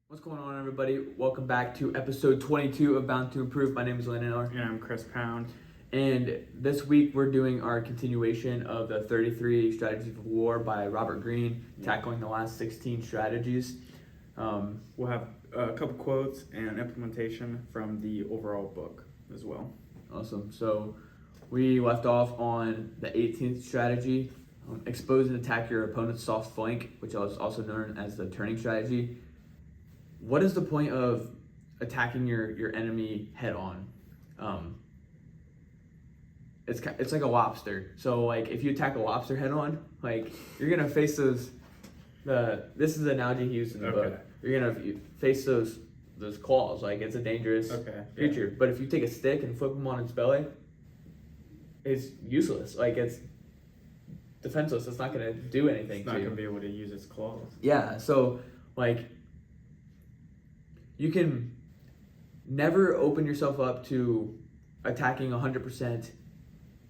What's going on, everybody? Welcome back to episode 22 of Bound to Improve. My name is Landon Eller. And I'm Chris Pound. And this week we're doing our continuation of the 33 Strategies of War by Robert Greene, tackling the last 16 strategies. We'll have a couple quotes and implementation from the overall book as well. Awesome. So we left off on the 18th strategy, expose and attack your opponent's soft flank, which is also known as the turning strategy. What is the point of attacking your enemy head on? It's like a lobster. So like if you attack a lobster head on, like you're gonna face those. This is the analogy he used in the book. You're gonna face those claws. Like it's a dangerous creature. But if you take a stick and flip him on its belly, it's useless. Like it's defenseless. It's not gonna do anything. It's not gonna be able to use its claws. Yeah. So like, you can never open yourself up to attacking 100%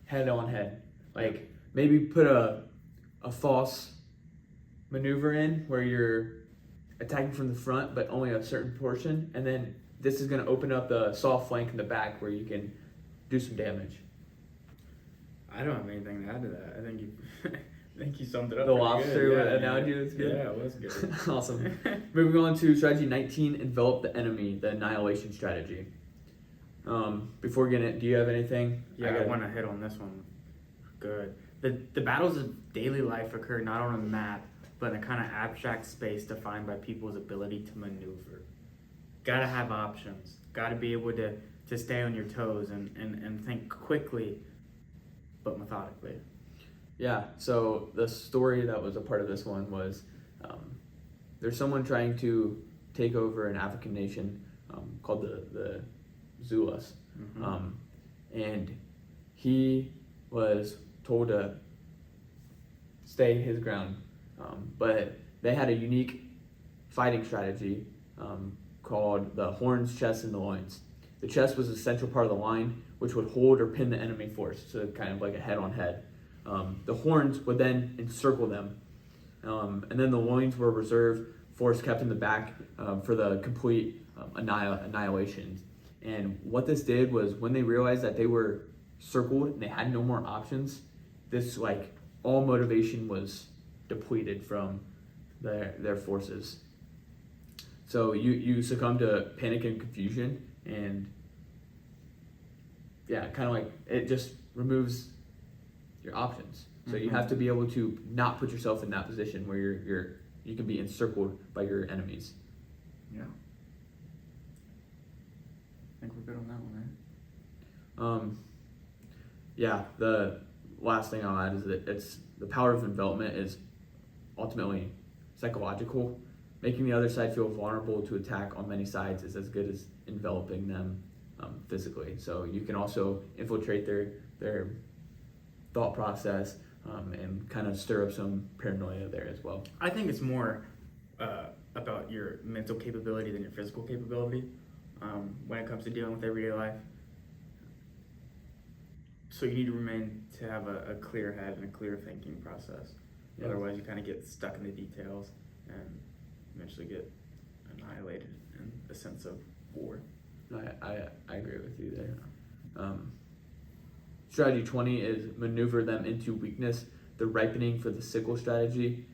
head on head. Like maybe put a false maneuver in where you're attacking from the front but only a certain portion, and then this is going to open up the soft flank in the back where you can do some damage. I don't have anything to add to that. I think you I think you summed it up. The lobster analogy was good. Yeah, it was good. Awesome. Moving on to strategy 19, envelop the enemy, the annihilation strategy. Before getting it, do you have anything? Yeah, I want to hit on this one. Good. The battles of daily life occur not on a map, but in a kind of abstract space defined by people's ability to maneuver. Gotta have options. Gotta be able to stay on your toes and think quickly, but methodically. Yeah, so the story that was a part of this one was there's someone trying to take over an African nation called the Zulus. Mm-hmm. And he was told to stay his ground. But they had a unique fighting strategy called the horns, chests, and the loins. The chest was the central part of the line, which would hold or pin the enemy force, so kind of like a head-on-head. The horns would then encircle them, and then the loins were reserved force kept in the back for the complete annihilation. And what this did was, when they realized that they were circled and they had no more options, this like all motivation was depleted from their forces. So you succumb to panic and confusion, and yeah, kind of like it just removes your options. So you have to be able to not put yourself in that position where you can be encircled by your enemies. Yeah. I think we're good on that one, right? Yeah, the last thing I'll add is that the power of envelopment is ultimately psychological. Making the other side feel vulnerable to attack on many sides is as good as enveloping them physically. So you can also infiltrate their thought process and kind of stir up some paranoia there as well. I think it's more about your mental capability than your physical capability when it comes to dealing with everyday life. So you need to have a clear head and a clear thinking process. Yeah. Otherwise, you kind of get stuck in the details and eventually get annihilated in a sense of war. I agree with you there. Strategy 20 is maneuver them into weakness, the ripening for the sickle strategy.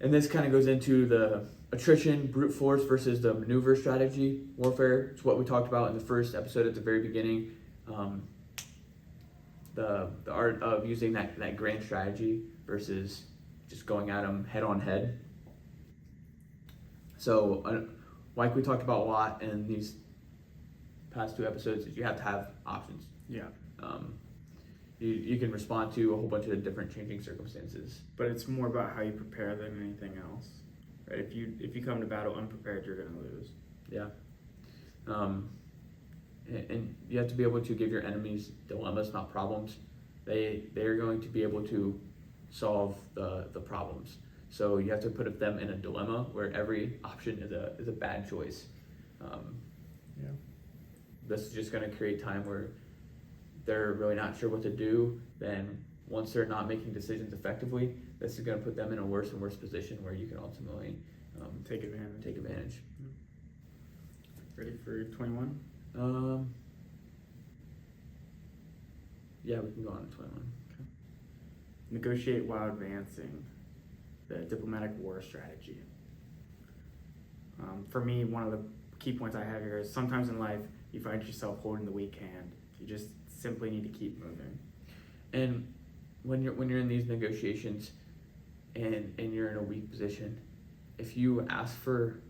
And this kind of goes into the attrition, brute force versus the maneuver strategy warfare. It's what we talked about in the first episode at the very beginning. The art of using that grand strategy versus just going at them head on head. So like we talked about a lot in these past two episodes, is you have to have options. Yeah. You can respond to a whole bunch of different changing circumstances. But it's more about how you prepare than anything else. Right? If you come to battle unprepared, you're gonna lose. Yeah. And you have to be able to give your enemies dilemmas, not problems. They're going to be able to solve the problems. So you have to put them in a dilemma where every option is a bad choice. This is just going to create time where they're really not sure what to do. Then once they're not making decisions effectively, this is going to put them in a worse and worse position where you can ultimately take advantage. take advantage. Ready for 21? Yeah, we can go on to 21. Negotiate while advancing. The diplomatic war strategy. For me, one of the key points I have here is sometimes in life you find yourself holding the weak hand. You just simply need to keep moving. And when you're in these negotiations and you're in a weak position, if you ask for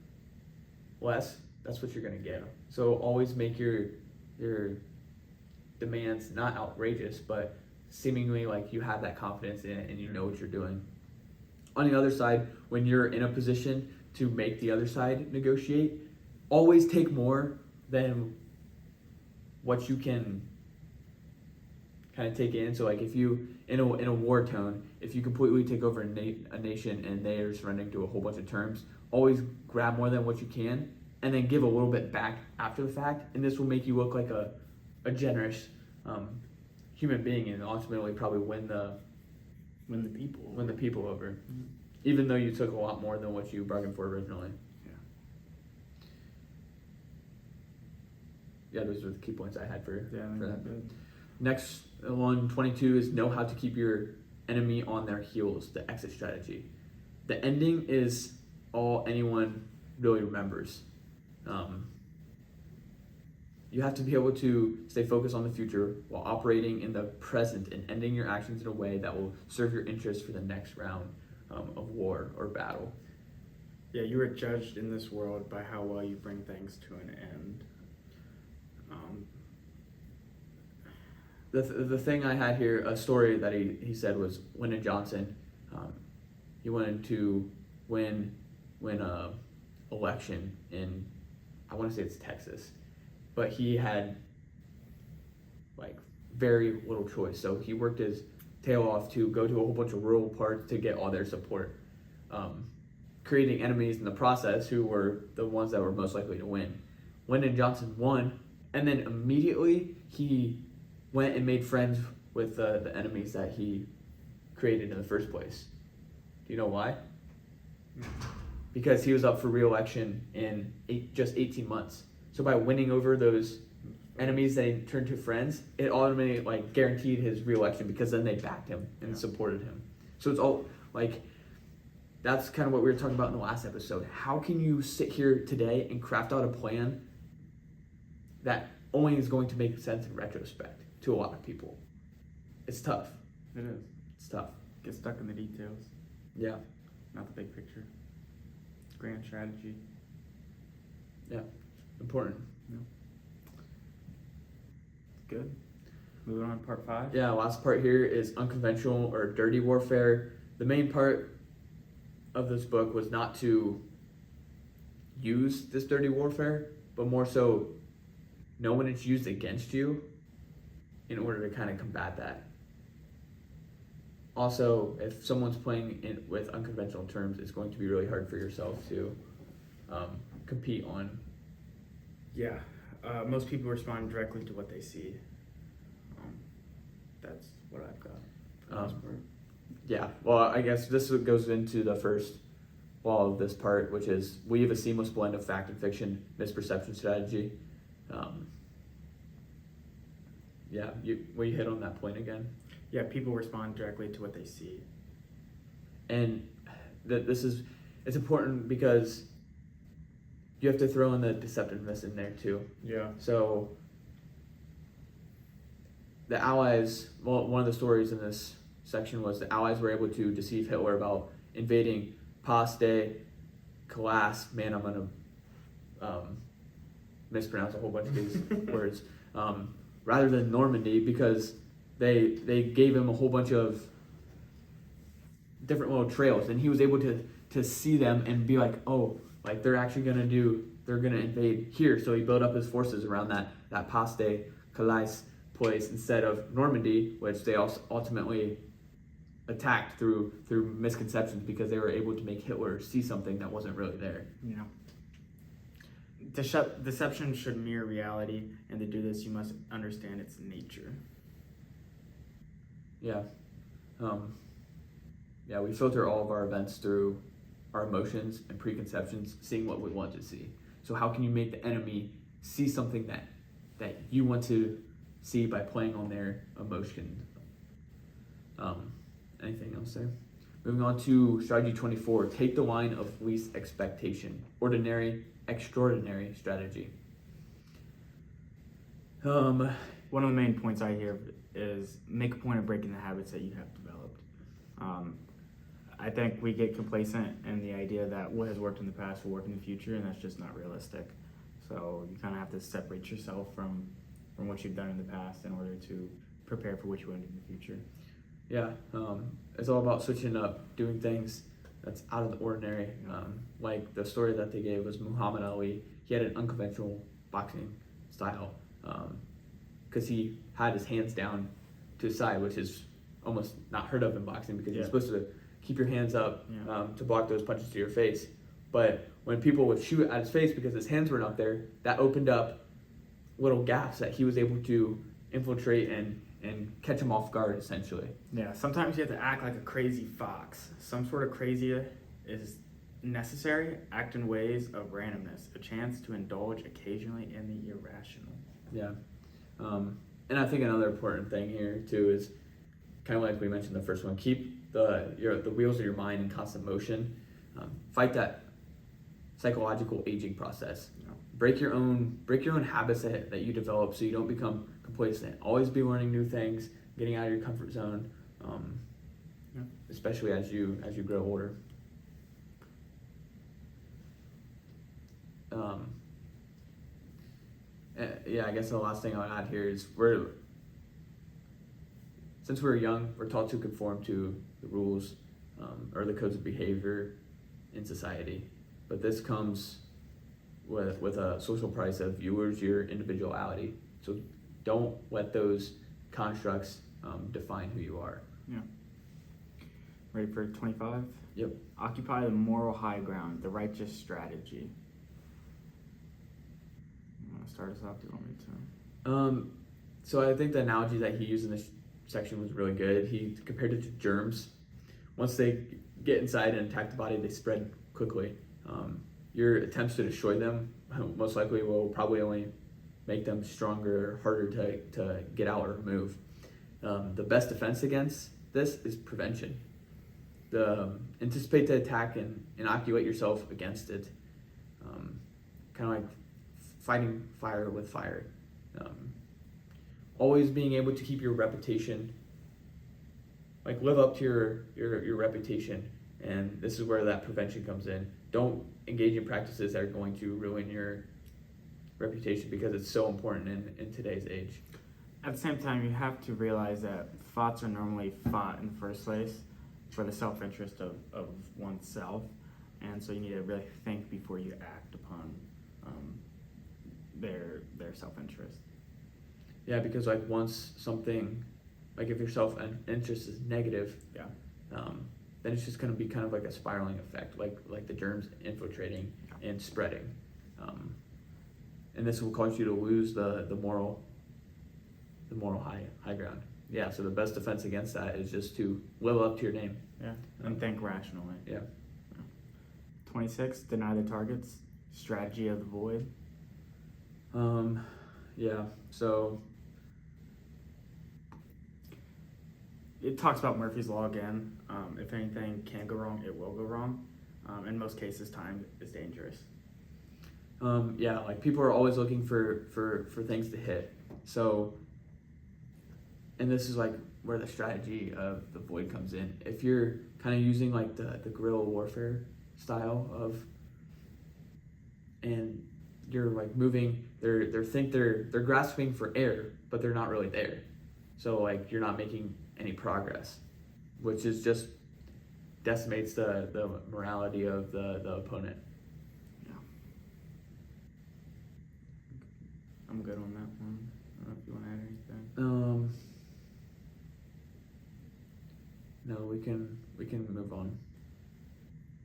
less, that's what you're gonna get. So always make your demands not outrageous, but seemingly like you have that confidence in it and you know what you're doing. On the other side, when you're in a position to make the other side negotiate, always take more than what you can kind of take in. So like if you in a war tone, if you completely take over a nation and they are surrendering to a whole bunch of terms, always grab more than what you can and then give a little bit back after the fact, and this will make you look like a generous human being and ultimately probably win the people over, even though you took a lot more than what you bargained for originally. Yeah, those are the key points I had for that. Good. Next one, 22, is know how to keep your enemy on their heels, the exit strategy. The ending is all anyone really remembers. You have to be able to stay focused on the future while operating in the present and ending your actions in a way that will serve your interests for the next round of war or battle. Yeah, you are judged in this world by how well you bring things to an end. The thing I had here, a story that he said was Lyndon Johnson. He wanted to win a election in, I want to say it's Texas, but he had like very little choice. So he worked his tail off to go to a whole bunch of rural parts to get all their support, creating enemies in the process who were the ones that were most likely to win. Lyndon Johnson won, and then immediately he went and made friends with the enemies that he created in the first place. Do you know why? Because he was up for re-election in just 18 months. So by winning over those enemies that he turned to friends, it automatically like guaranteed his re-election because then they backed him and supported him. So it's all like, that's kind of what we were talking about in the last episode. How can you sit here today and craft out a plan that only is going to make sense in retrospect to a lot of people? It's tough. It is. It's tough. Get stuck in the details, Yeah. not the big picture. Grand strategy. Yeah. Important. Good. Moving on to part 5. Yeah, last part here is unconventional or dirty warfare. The main part of this book was not to use this dirty warfare, but more so know when it's used against you in order to kind of combat that. Also, if someone's playing with unconventional terms, it's going to be really hard for yourself to compete on. Yeah. Most people respond directly to what they see. That's what I've got for the most part. Yeah, well, I guess this goes into the first wall of this part, which is weave a seamless blend of fact and fiction, misperception strategy. Yeah, will you hit on that point again? Yeah, people respond directly to what they see. And it's important because you have to throw in the deceptiveness in there too. Yeah. So the Allies, well, one of the stories in this section was the Allies were able to deceive Hitler about invading Pas de Calais. Man, I'm going to mispronounce a whole bunch of these words. Rather than Normandy, because they gave him a whole bunch of different little trails, and he was able to see them and be like, oh, like they're gonna invade here. So he built up his forces around that Pas de Calais place instead of Normandy, which they also ultimately attacked through misconceptions because they were able to make Hitler see something that wasn't really there. Yeah. Deception should mirror reality, and to do this, you must understand its nature. Yeah. Yeah, we filter all of our events through our emotions and preconceptions seeing what we want to see. So how can you make the enemy see something that you want to see by playing on their emotion? Anything else there? Moving on to strategy 24, take the line of least expectation, ordinary, extraordinary strategy. One of the main points I hear is make a point of breaking the habits that you have developed. I think we get complacent in the idea that what has worked in the past will work in the future, and that's just not realistic. So you kind of have to separate yourself from what you've done in the past in order to prepare for what you want to do in the future. Yeah, it's all about switching up, doing things that's out of the ordinary. Like the story that they gave was Muhammad Ali. He had an unconventional boxing style because he had his hands down to his side, which is almost not heard of in boxing because you're supposed to keep your hands up to block those punches to your face. But when people would shoot at his face because his hands weren't up there, that opened up little gaps that he was able to infiltrate and catch him off guard, essentially. Yeah, sometimes you have to act like a crazy fox. Some sort of crazy is necessary. Act in ways of randomness, a chance to indulge occasionally in the irrational. Yeah. And I think another important thing here, too, is kind of like we mentioned the first one, keep the wheels of your mind in constant motion. Fight that psychological aging process. Yeah. Break your own habits that you develop so you don't become complacent. Always be learning new things, getting out of your comfort zone, especially as you grow older. I guess the last thing I'll add here is since we're young, we're taught to conform to the rules or the codes of behavior in society, but this comes with a social price of you lose your individuality. So don't let those constructs define who you are. Yeah. Ready for 25? Yep. Occupy the moral high ground, the righteous strategy. You want to start us off? Do you want me to? So I think the analogy that he used in this section was really good. He compared it to germs. Once they get inside and attack the body, they spread quickly. Your attempts to destroy them most likely will probably only make them stronger, harder to get out or remove. The best defense against this is prevention. Anticipate the attack and inoculate yourself against it. Kind of like fighting fire with fire. Always being able to keep your reputation, like live up to your reputation, and this is where that prevention comes in. Don't engage in practices that are going to ruin your reputation because it's so important in today's age. At the same time, you have to realize that thoughts are normally fought in the first place for the self-interest of oneself, and so you need to really think before you act upon their self-interest. Yeah, because like once something, like if your self-interest is negative, then it's just going to be kind of like a spiraling effect, like the germs infiltrating and spreading, and this will cause you to lose the moral high ground. Yeah, so the best defense against that is just to live up to your name. Yeah, and think rationally. Yeah. 26, deny the targets, strategy of the void. So it talks about Murphy's Law again. If anything can go wrong, it will go wrong. In most cases, time is dangerous. Like people are always looking for things to hit. So, and this is like where the strategy of the void comes in. If you're kind of using like the guerrilla warfare style and you're like moving, they're grasping for air, but they're not really there. So like you're not making any progress, which is just decimates the morality of the opponent. Yeah. I'm good on that one. I don't know if you want to add anything. No, we can move on.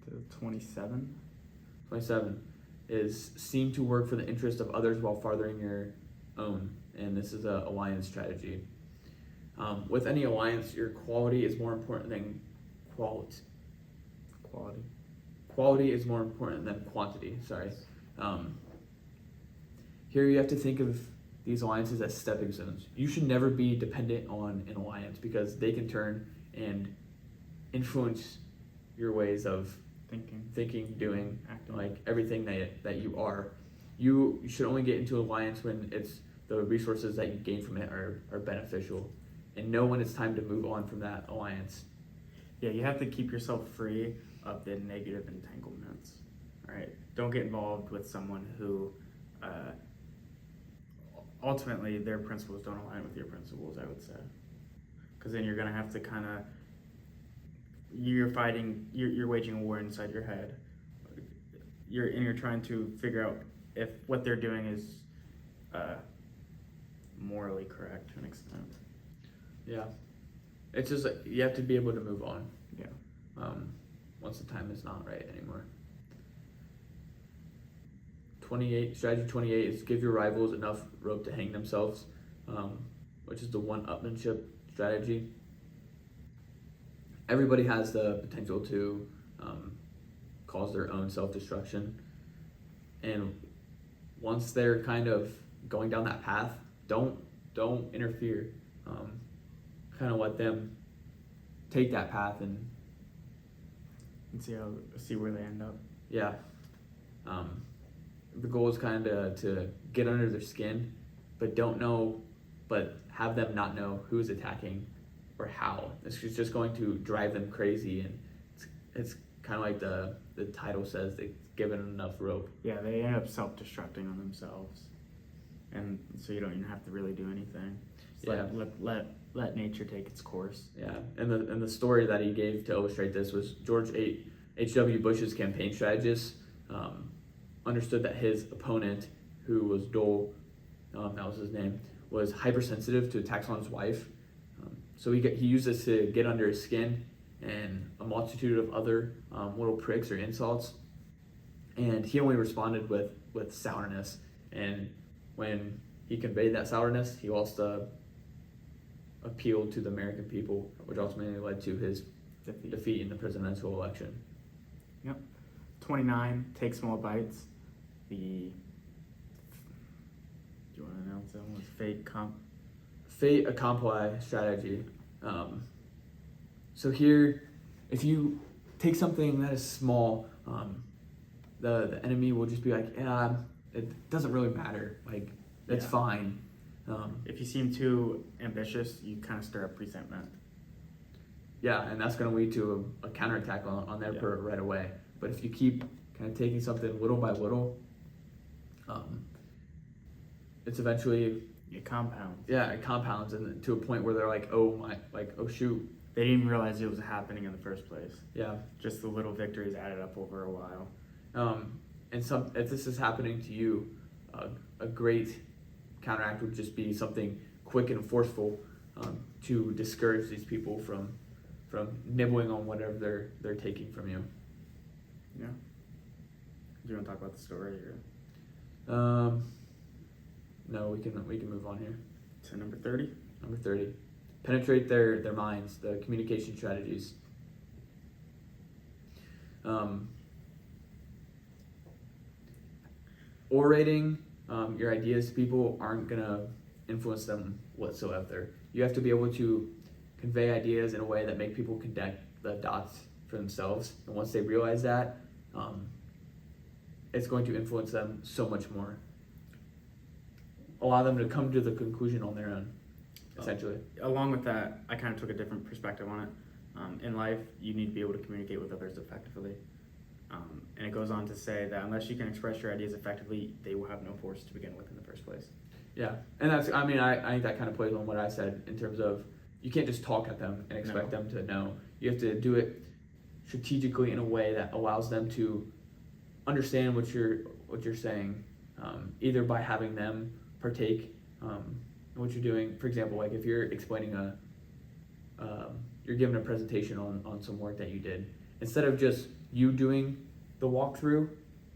To 27. 27 is seem to work for the interest of others while furthering your own, and this is a alliance strategy. With any alliance, your quality is more important than quality. quality is more important than quantity. Sorry. Here you have to think of these alliances as stepping stones. You should never be dependent on an alliance because they can turn and influence your ways of thinking, doing, acting, like everything that you are. You should only get into an alliance when it's the resources that you gain from it are beneficial, and know when it's time to move on from that alliance. Yeah, you have to keep yourself free of the negative entanglements. Right? Don't get involved with someone who ultimately their principles don't align with your principles, I would say, because then you're gonna have to kind of you're waging a war inside your head. You're trying to figure out if what they're doing is morally correct to an extent. Yeah, it's just like, you have to be able to move on. Yeah. Once the time is not right anymore. Strategy 28 is give your rivals enough rope to hang themselves, which is the one-upmanship strategy. Everybody has the potential to cause their own self-destruction, and once they're kind of going down that path, don't interfere. Kind of let them take that path and see where they end up. Yeah. The goal is kind of to get under their skin, but have them not know who's attacking or how. This is just going to drive them crazy, and it's kind of like the title says, they've given enough rope. Yeah, they end up self-destructing on themselves, and so you don't even have to really do anything. Just let nature take its course. Yeah, and the story that he gave to illustrate this was George H.W. Bush's campaign strategist understood that his opponent, who was Dole, that was his name, was hypersensitive to attacks on his wife. So he used this to get under his skin and a multitude of other little pricks or insults. And he only responded with sourness. And when he conveyed that sourness, he also appealed to the American people, which ultimately led to his defeat in the presidential election. Yep. 29, take small bites. Do you want to announce that one? Fait accompli strategy. So here, if you take something that is small, the enemy will just be like, yeah, it doesn't really matter. Like, it's fine. If you seem too ambitious, you kind of stir up resentment. Yeah, and that's going to lead to a counterattack on their part right away. But if you keep kind of taking something little by little, it's eventually... It compounds. Yeah, it compounds and to a point where they're like, oh shoot. They didn't even realize it was happening in the first place. Yeah. Just the little victories added up over a while. And if this is happening to you, a great counteract would just be something quick and forceful to discourage these people from nibbling on whatever they're taking from you. Yeah. Do you want to talk about the story or? No, we can move on here. To number 30. Number 30. Penetrate their minds, the communication strategies. Orating your ideas to people aren't going to influence them whatsoever. You have to be able to convey ideas in a way that make people connect the dots for themselves. And once they realize that, it's going to influence them so much more. Allow them to come to the conclusion on their own, essentially. Along with that, I kind of took a different perspective on it. In life, you need to be able to communicate with others effectively. And it goes on to say that unless you can express your ideas effectively, they will have no force to begin with in the first place. Yeah, and I think that kind of plays on what I said in terms of you can't just talk at them and expect them to know. You have to do it strategically in a way that allows them to understand what you're saying, either by having them partake in what you're doing. For example, like if you're explaining you're giving a presentation on some work that you did, instead of just you doing the walkthrough,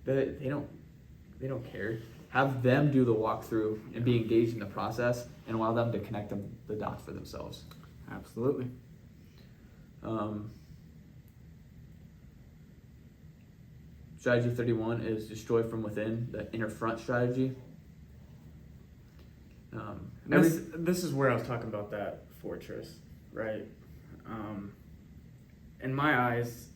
they don't care. Have them do the walkthrough and be engaged in the process, and allow them to connect the dots for themselves. Absolutely. strategy 31 is destroy from within, the inner front strategy. This is where I was talking about that fortress, right? In my eyes,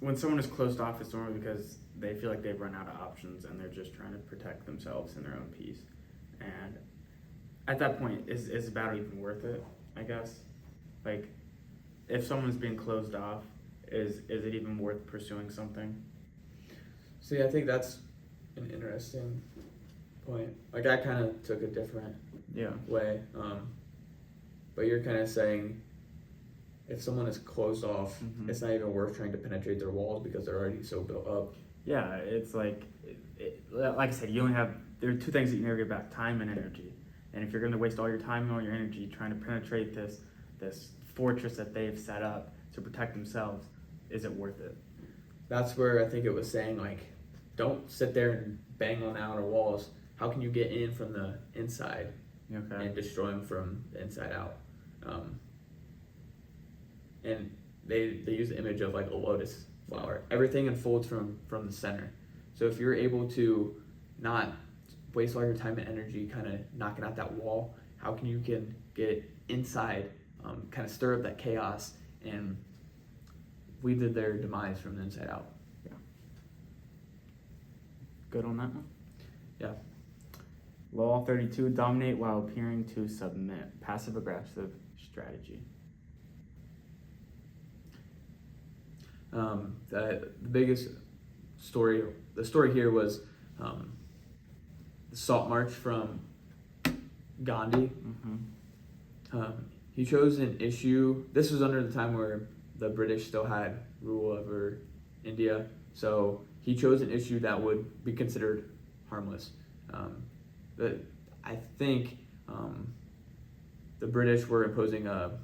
when someone is closed off, it's normally because they feel like they've run out of options and they're just trying to protect themselves and their own peace. And at that point, is the battle even worth it, I guess? Like, if someone's being closed off, is it even worth pursuing something? See, I think that's an interesting point. Like, I kind of took a different way. But you're kind of saying if someone is closed off, it's not even worth trying to penetrate their walls because they're already so built up. Yeah, it's like, like I said, there are two things that you never get back: time and energy. And if you're going to waste all your time and all your energy trying to penetrate this fortress that they've set up to protect themselves, is it worth it? That's where I think it was saying, like, don't sit there and bang on outer walls. How can you get in from the inside and destroy them from the inside out? And they use the image of like a lotus flower. Everything unfolds from the center. So if you're able to not waste all your time and energy kind of knocking out that wall, how can you get inside, kind of stir up that chaos and lead to their demise from the inside out? Yeah. Good on that one? Yeah. Law 32, dominate while appearing to submit. Passive aggressive strategy. The biggest story, the story here was the Salt March from Gandhi. He chose an issue. This was under the time where the British still had rule over India, so he chose an issue that would be considered harmless. I think the British were imposing a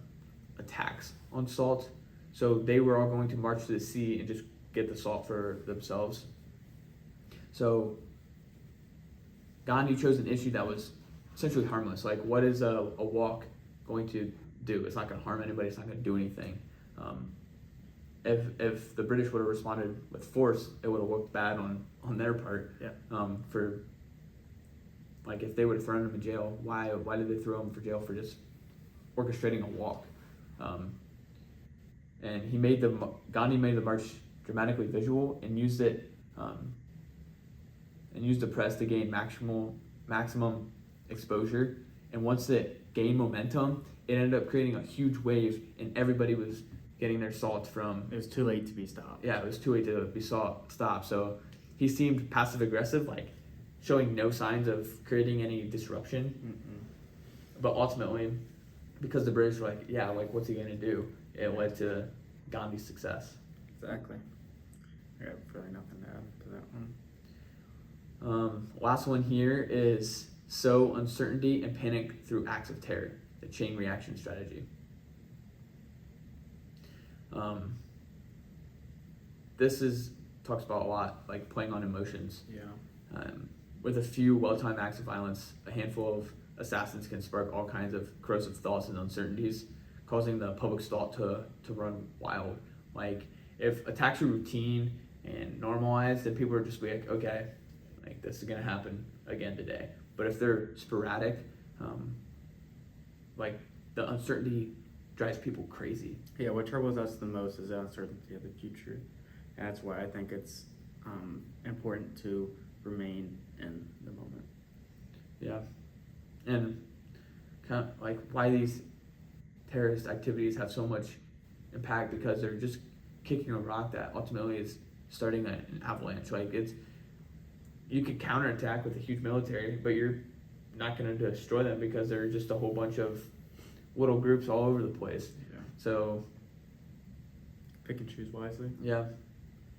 tax on salt, so they were all going to march to the sea and just get the salt for themselves. So Gandhi chose an issue that was essentially harmless. Like, what is a walk going to do? It's not going to harm anybody. It's not going to do anything. If the British would have responded with force, it would have looked bad on their part. Yeah. For like, if they would have thrown him in jail, why did they throw him for jail for just orchestrating a walk? And Gandhi made the march dramatically visual and used it and used the press to gain maximum exposure. And once it gained momentum, it ended up creating a huge wave, and everybody was getting their salt from. It was too late to be stopped. Yeah, it was too late to be stopped. So he seemed passive aggressive, like showing no signs of creating any disruption. But ultimately, because the British were like, yeah, like, what's he gonna do? It led to Gandhi's success. Exactly. I got really nothing to add to that one. Last one here is sow uncertainty and panic through acts of terror, the chain reaction strategy. This talks about a lot, like playing on emotions. Yeah. With a few well-timed acts of violence, a handful of assassins can spark all kinds of corrosive thoughts and uncertainties, causing the public's thought to run wild. Like, if attacks are routine and normalized, then people are just like, okay, like, this is gonna happen again today. But if they're sporadic, like, the uncertainty drives people crazy. Yeah, what troubles us the most is the uncertainty of the future. And that's why I think it's important to remain in the moment. Yeah. And kind of like why these terrorist activities have so much impact, because they're just kicking a rock that ultimately is starting an avalanche. Like, you could counterattack with a huge military, but you're not going to destroy them because they're just a whole bunch of little groups all over the place. Yeah. So Pick and choose wisely. yeah,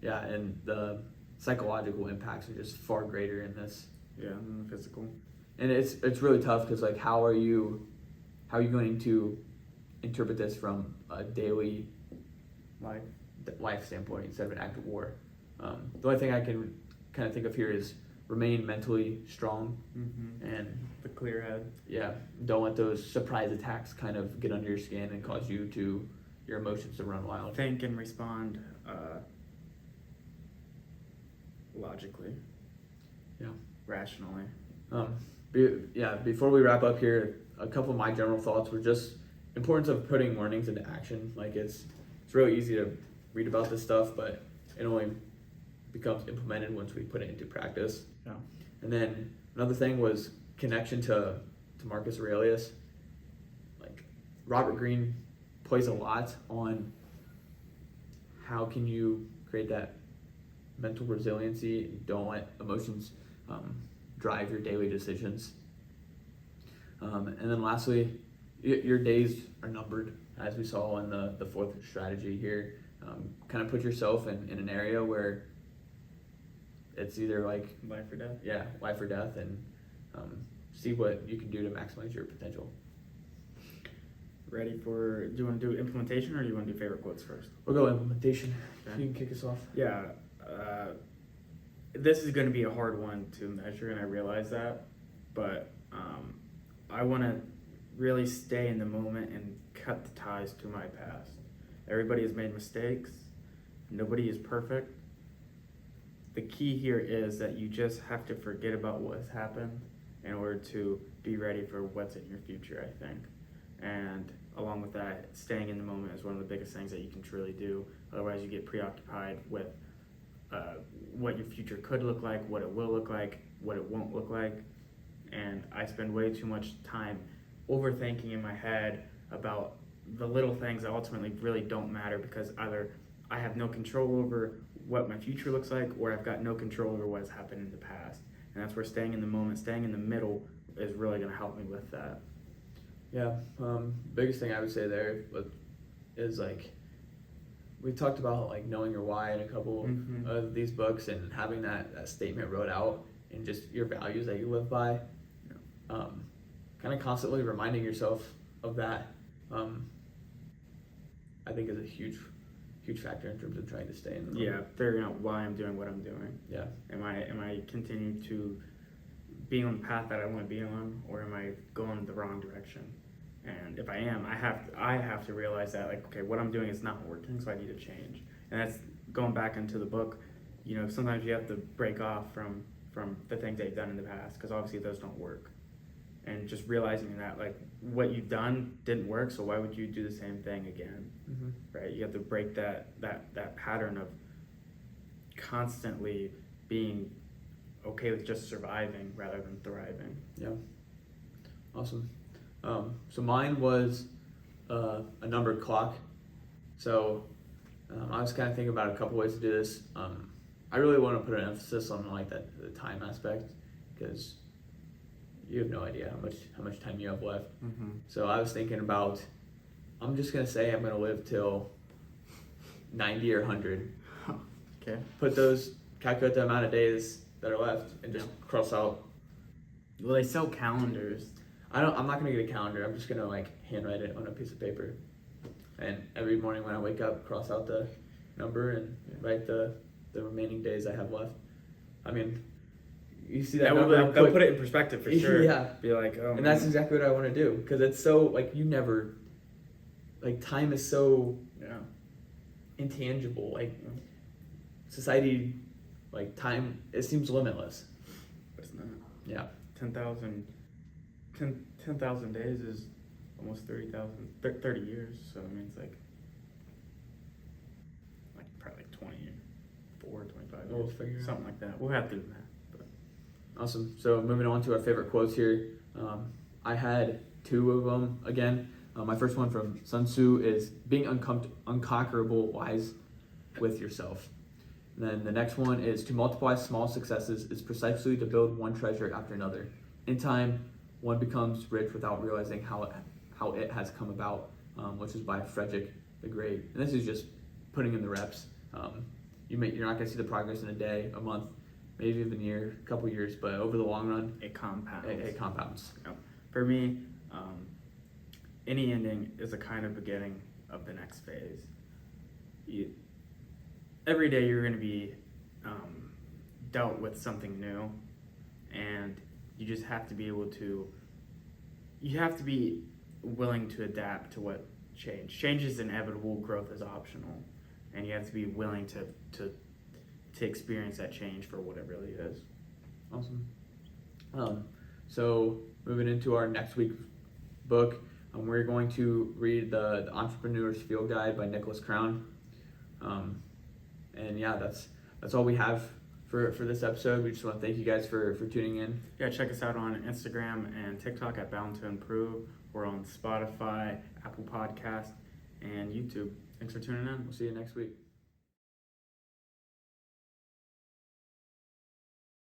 and the psychological impacts are just far greater in this. Yeah, and the physical. And it's really tough because, like, how are you going to interpret this from a daily life standpoint instead of an act of war? The only thing I can kind of think of here is remain mentally strong and the clear head. Yeah, don't let those surprise attacks kind of get under your skin and cause your emotions to run wild. Think and respond logically. Yeah. Rationally. Before we wrap up here, a couple of my general thoughts were just importance of putting learnings into action. Like it's really easy to read about this stuff, but it only becomes implemented once we put it into practice. Yeah. And then another thing was connection to Marcus Aurelius. Like Robert Greene plays a lot on how can you create that mental resiliency and don't let emotions drive your daily decisions. And then lastly, your days are numbered, as we saw in the fourth strategy here. Kind of put yourself in an area where it's either like Life or death. Yeah, life or death, and see what you can do to maximize your potential. Ready for? Do you want to do implementation or do you want to do favorite quotes first? We'll go implementation. Okay. You can kick us off. Yeah. This is going to be a hard one to measure, and I realize that, but I want to really stay in the moment and cut the ties to my past. Everybody has made mistakes. Nobody is perfect. The key here is that you just have to forget about what has happened in order to be ready for what's in your future, I think. And along with that, staying in the moment is one of the biggest things that you can truly do. Otherwise, you get preoccupied with what your future could look like, what it will look like, what it won't look like. And I spend way too much time overthinking in my head about the little things that ultimately really don't matter, because either I have no control over what my future looks like, or I've got no control over what has happened in the past. And that's where staying in the moment, staying in the middle is really going to help me with that. Yeah, biggest thing I would say there is like, we talked about like knowing your why in a couple of these books, and having that statement wrote out and just your values that you live by. Kind of constantly reminding yourself of that, I think is a huge factor in terms of trying to stay in the moment. Yeah, figuring out why I'm doing what I'm doing. Yeah. Am I continuing to be on the path that I want to be on, or am I going the wrong direction? And if I am, I have to realize that, like, okay, what I'm doing is not working, so I need to change. And that's going back into the book. You know, sometimes you have to break off from the things that you've done in the past, because obviously those don't work. And just realizing that, like, what you've done didn't work, so why would you do the same thing again? Right? You have to break that pattern of constantly being okay with just surviving rather than thriving. Yeah. Awesome. So mine was a numbered clock. So I was kind of thinking about a couple ways to do this. I really want to put an emphasis on like the time aspect, because you have no idea how much time you have left. So I was thinking about, I'm just gonna say I'm gonna live till 90 or 100. Okay. Calculate the amount of days that are left, and just cross out. Well, they sell calendars. I'm not gonna get a calendar. I'm just gonna like handwrite it on a piece of paper, and every morning when I wake up, cross out the number and write the remaining days I have left. I mean, you see that number. They'll put it in perspective for sure. Yeah. Be like, oh. And that's exactly what I want to do, because it's so like, you never, like, time is so intangible. Like society, like time, it seems limitless. It's not. Yeah. 10,000 days is almost 30 years. So I mean, it's like probably 24, 25 years. We'll figure it out. Something like that. We'll have to do that. But. Awesome. So moving on to our favorite quotes here. I had two of them again. My first one from Sun Tzu is, being unconquerable lies with yourself. And then the next one is, to multiply small successes is precisely to build one treasure after another. In time, one becomes rich without realizing how it has come about, which is by Frederick the Great. And this is just putting in the reps. You're not going to see the progress in a day, a month, maybe even a year, a couple years, but over the long run, It compounds. It compounds. For me, any ending is a kind of beginning of the next phase. Every day you're going to be dealt with something new, and you just have to be able to, you have to be willing to adapt to what change. Change is inevitable, growth is optional, and you have to be willing to to experience that change for what it really is. Awesome. So moving into our next week's book, we're going to read the Entrepreneur's Field Guide by Nicholas Crown. And yeah, that's all we have for this episode. We just want to thank you guys for tuning in. Yeah, check us out on Instagram and TikTok at Bound to Improve. We're on Spotify, Apple Podcast, and YouTube. Thanks for tuning in. We'll see you next week.